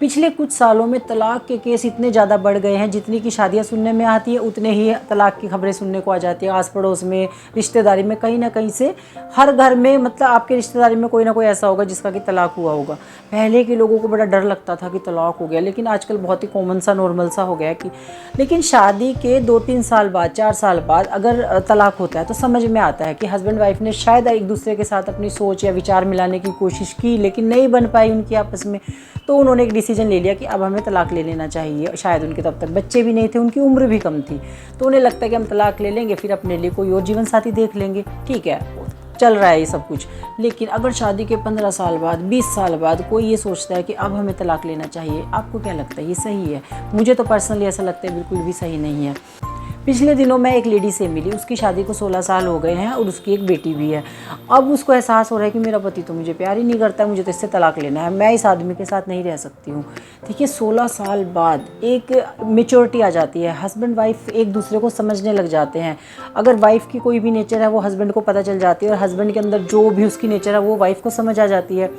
पिछले कुछ सालों में तलाक के केस इतने ज़्यादा बढ़ गए हैं, जितनी की शादियां सुनने में आती है उतने ही तलाक की खबरें सुनने को आ जाती है। आस पड़ोस में, रिश्तेदारी में, कहीं ना कहीं से हर घर में, मतलब आपके रिश्तेदारी में कोई ना कोई ऐसा होगा जिसका कि तलाक हुआ होगा। पहले के लोगों को बड़ा डर लगता था कि तलाक हो गया, लेकिन आजकल बहुत ही कॉमन सा, नॉर्मल सा हो गया है कि, लेकिन शादी के 2-3 साल बाद, 4 साल बाद अगर तलाक होता है तो समझ में आता है कि हस्बैंड वाइफ ने शायद एक दूसरे के साथ अपनी सोच या विचार मिलाने की कोशिश की, लेकिन नहीं बन पाई उनकी आपस में। तो उन्होंने एक डिसीजन ले लिया कि अब हमें तलाक ले लेना चाहिए। शायद उनके तब तक बच्चे भी नहीं थे, उनकी उम्र भी कम थी, तो उन्हें लगता है कि हम तलाक ले लेंगे, फिर अपने लिए कोई और जीवन साथी देख लेंगे। ठीक है, चल रहा है ये सब कुछ। लेकिन अगर शादी के 15 साल बाद, 20 साल बाद कोई ये सोचता है कि अब हमें तलाक लेना चाहिए, आपको क्या लगता है ये सही है? मुझे तो पर्सनली ऐसा लगता है बिल्कुल भी सही नहीं है। पिछले दिनों मैं एक लेडी से मिली, उसकी शादी को 16 साल हो गए हैं और उसकी एक बेटी भी है। अब उसको एहसास हो रहा है कि मेरा पति तो मुझे प्यार ही नहीं करता, मुझे तो इससे तलाक लेना है, मैं इस आदमी के साथ नहीं रह सकती हूँ। देखिए, 16 साल बाद एक मेच्योरिटी आ जाती है, हस्बैंड वाइफ एक दूसरे को समझने लग जाते हैं। अगर वाइफ की कोई भी नेचर है वो हस्बैंड को पता चल जाती है, और हस्बैंड के अंदर जो भी उसकी नेचर है वो वाइफ को समझ आ जाती है।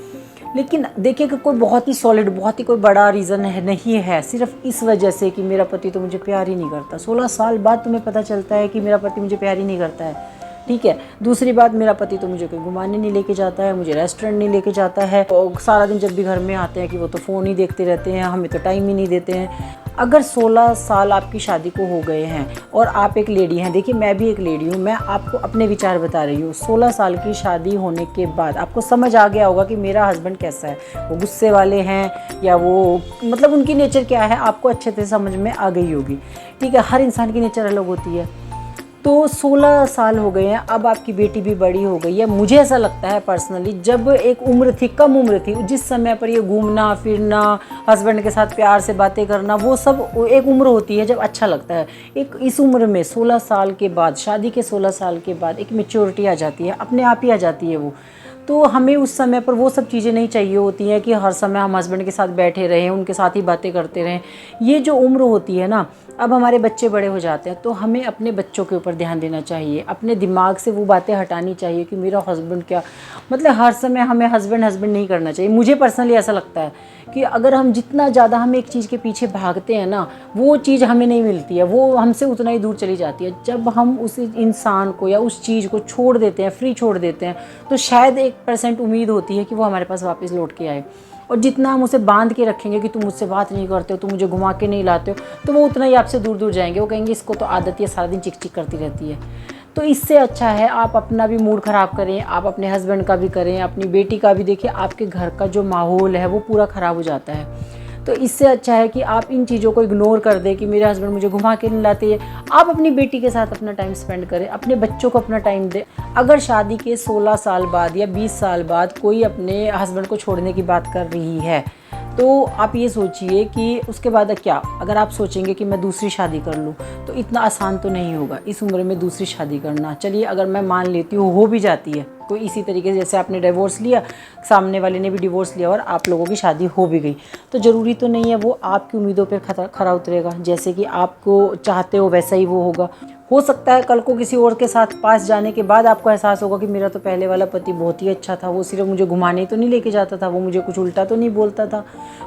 लेकिन देखिए कि कोई बहुत ही सॉलिड, बहुत ही कोई बड़ा रीज़न है नहीं है, सिर्फ इस वजह से कि मेरा पति तो मुझे प्यार ही नहीं करता। 16 साल बाद तुम्हें पता चलता है कि मेरा पति मुझे प्यार ही नहीं करता है। ठीक है, दूसरी बात, मेरा पति तो मुझे कहीं घुमाने नहीं लेके जाता है, मुझे रेस्टोरेंट नहीं लेके जाता है, और सारा दिन जब भी घर में आते हैं कि वो तो फ़ोन ही देखते रहते हैं, हमें तो टाइम ही नहीं देते हैं। अगर 16 साल आपकी शादी को हो गए हैं और आप एक लेडी हैं, देखिए मैं भी एक लेडी हूँ, मैं आपको अपने विचार बता रही हूँ। 16 साल की शादी होने के बाद आपको समझ आ गया होगा कि मेरा हस्बैंड कैसा है, वो गुस्से वाले हैं या वो, मतलब उनकी नेचर क्या है, आपको अच्छे से समझ में आ गई होगी। ठीक है, हर इंसान की नेचर अलग होती है। तो 16 साल हो गए हैं, अब आपकी बेटी भी बड़ी हो गई है। मुझे ऐसा लगता है पर्सनली, जब एक उम्र थी, कम उम्र थी, जिस समय पर ये घूमना फिरना, हस्बैंड के साथ प्यार से बातें करना, वो सब एक उम्र होती है जब अच्छा लगता है। एक इस उम्र में 16 साल के बाद, शादी के 16 साल के बाद एक मेच्योरिटी आ जाती है, अपने आप ही आ जाती है वो। तो हमें उस समय पर वो सब चीज़ें नहीं चाहिए होती हैं कि हर समय हम हस्बैंड के साथ बैठे रहें, उनके साथ ही बातें करते रहें। ये जो उम्र होती है ना, अब हमारे बच्चे बड़े हो जाते हैं तो हमें अपने बच्चों के ऊपर ध्यान देना चाहिए, अपने दिमाग से वो बातें हटानी चाहिए कि मेरा हस्बैंड क्या, मतलब हर समय हमें हस्बैंड हस्बैंड नहीं करना चाहिए। मुझे पर्सनली ऐसा लगता है कि अगर हम जितना ज़्यादा हम एक चीज़ के पीछे भागते हैं ना, वो चीज़ हमें नहीं मिलती है, वो हमसे उतना ही दूर चली जाती है। जब हम उस इंसान को या उस चीज़ को छोड़ देते हैं, फ्री छोड़ देते हैं, तो शायद 1% उम्मीद होती है कि वो हमारे पास वापस लौट के आए। और जितना हम उसे बांध के रखेंगे कि तुम मुझसे बात नहीं करते हो, तुम मुझे घुमा के नहीं लाते हो, तो वो उतना ही आपसे दूर दूर जाएंगे। वो कहेंगे इसको तो आदत है, सारा दिन चिक चिक करती रहती है। तो इससे अच्छा है आप अपना भी मूड ख़राब करें, आप अपने हस्बैंड का भी करें, अपनी बेटी का भी। देखिए, आपके घर का जो माहौल है वो पूरा ख़राब हो जाता है। तो इससे अच्छा है कि आप इन चीज़ों को इग्नोर कर दें कि मेरे हस्बैंड मुझे घुमा के नहीं लाते हैं। आप अपनी बेटी के साथ अपना टाइम स्पेंड करें, अपने बच्चों को अपना टाइम दें। अगर शादी के 16 साल बाद या 20 साल बाद कोई अपने हस्बैंड को छोड़ने की बात कर रही है, तो आप ये सोचिए कि उसके बाद क्या, अगर आप सोचेंगे कि मैं दूसरी शादी कर लूँ, तो इतना आसान तो नहीं होगा इस उम्र में दूसरी शादी करना। चलिए, अगर मैं मान लेती हूँ हो भी जाती है कोई इसी तरीके से, जैसे आपने डिवोर्स लिया, सामने वाले ने भी डिवोर्स लिया और आप लोगों की शादी हो भी गई, तो ज़रूरी तो नहीं है वो आपकी उम्मीदों पर खरा उतरेगा। जैसे कि आपको चाहते हो वैसा ही वो होगा। हो सकता है कल को किसी और के साथ पास जाने के बाद आपको एहसास होगा कि मेरा तो पहले वाला पति बहुत ही अच्छा था, वो सिर्फ मुझे घुमाने तो नहीं लेके जाता था, वो मुझे कुछ उल्टा तो नहीं बोलता था,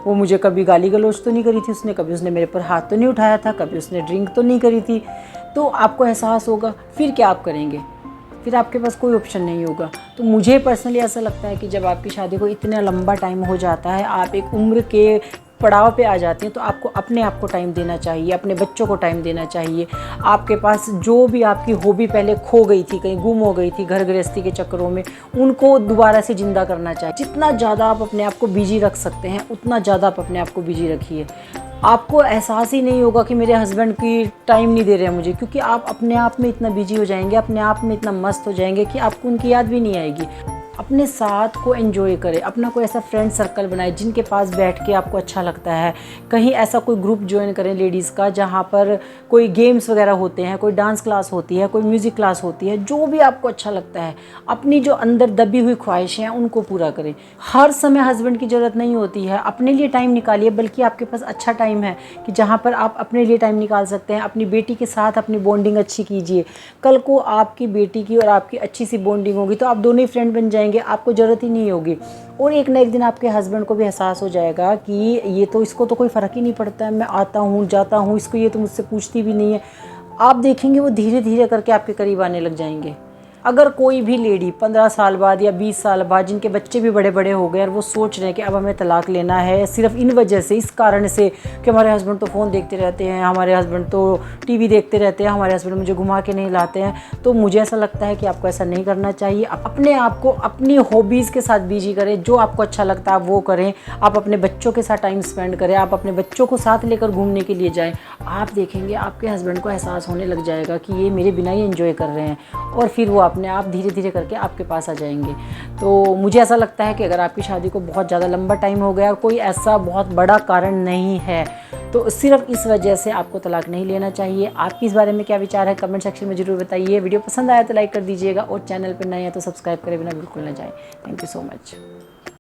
वो मुझे कभी गाली गलौज तो नहीं करी थी उसने, कभी उसने मेरे पर हाथ तो नहीं उठाया था, कभी उसने ड्रिंक तो नहीं करी थी। तो आपको एहसास होगा, फिर क्या आप करेंगे? फिर आपके पास कोई ऑप्शन नहीं होगा। तो मुझे पर्सनली ऐसा लगता है कि जब आपकी शादी को इतना लंबा टाइम हो जाता है, आप एक उम्र के पड़ाव पे आ जाती हैं, तो आपको अपने आप को टाइम देना चाहिए, अपने बच्चों को टाइम देना चाहिए। आपके पास जो भी आपकी हॉबी पहले खो गई थी, कहीं गुम हो गई थी घर गृहस्थी के चक्करों में, उनको दोबारा से ज़िंदा करना चाहिए। जितना ज़्यादा आप अपने आप को बिजी रख सकते हैं उतना ज़्यादा आप अपने आप को बिजी रखिए। आपको एहसास ही नहीं होगा कि मेरे हस्बैंड की टाइम नहीं दे रहे हैं मुझे, क्योंकि आप अपने आप में इतना बिजी हो जाएंगे, अपने आप में इतना मस्त हो जाएंगे कि आपको उनकी याद भी नहीं आएगी। अपने साथ को एंजॉय करें, अपना कोई ऐसा फ्रेंड सर्कल बनाएं जिनके पास बैठ के आपको अच्छा लगता है। कहीं ऐसा कोई ग्रुप ज्वाइन करें लेडीज़ का, जहाँ पर कोई गेम्स वगैरह होते हैं, कोई डांस क्लास होती है, कोई म्यूज़िक क्लास होती है, जो भी आपको अच्छा लगता है। अपनी जो अंदर दबी हुई ख्वाहिशें हैं उनको पूरा करें। हर समय हस्बैंड की ज़रूरत नहीं होती है, अपने लिए टाइम निकालिए। बल्कि आपके पास अच्छा टाइम है कि जहाँ पर आप अपने लिए टाइम निकाल सकते हैं। अपनी बेटी के साथ अपनी बॉन्डिंग अच्छी कीजिए। कल को आपकी बेटी की और आपकी अच्छी सी बॉन्डिंग होगी तो आप दोनों ही फ्रेंड बन जाएंगे। जाएंगे, आपको ज़रूरत ही नहीं होगी। और एक ना एक दिन आपके हस्बैंड को भी एहसास हो जाएगा कि ये तो, इसको तो कोई फ़र्क ही नहीं पड़ता है, मैं आता हूँ जाता हूँ, इसको ये तो मुझसे पूछती भी नहीं है। आप देखेंगे वो धीरे धीरे करके आपके करीब आने लग जाएंगे। अगर कोई भी लेडी 15 साल बाद या 20 साल बाद, जिनके बच्चे भी बड़े बड़े हो गए और वो सोच रहे हैं कि अब हमें तलाक लेना है सिर्फ इन वजह से, इस कारण से कि हमारे हस्बैंड तो फ़ोन देखते रहते हैं, हमारे हस्बैंड तो टीवी देखते रहते हैं, हमारे हस्बैंड मुझे घुमा के नहीं लाते हैं, तो मुझे ऐसा लगता है कि आपको ऐसा नहीं करना चाहिए। अपने आप को अपनी हॉबीज़ के साथ बिजी करें, जो आपको अच्छा लगता है आप वो करें। आप अपने बच्चों के साथ टाइम स्पेंड करें, आप अपने बच्चों को साथ लेकर घूमने के लिए जाएँ। आप देखेंगे आपके हस्बैंड को एहसास होने लग जाएगा कि ये मेरे बिना ही एंजॉय कर रहे हैं, और फिर वो अपने आप धीरे धीरे करके आपके पास आ जाएंगे। तो मुझे ऐसा लगता है कि अगर आपकी शादी को बहुत ज़्यादा लंबा टाइम हो गया और कोई ऐसा बहुत बड़ा कारण नहीं है, तो सिर्फ इस वजह से आपको तलाक नहीं लेना चाहिए। आपकी इस बारे में क्या विचार है, कमेंट सेक्शन में ज़रूर बताइए। वीडियो पसंद आया तो लाइक कर दीजिएगा, और चैनल पर नए हैं तो सब्सक्राइब करे बिना बिल्कुल ना जाएं। Thank you so much.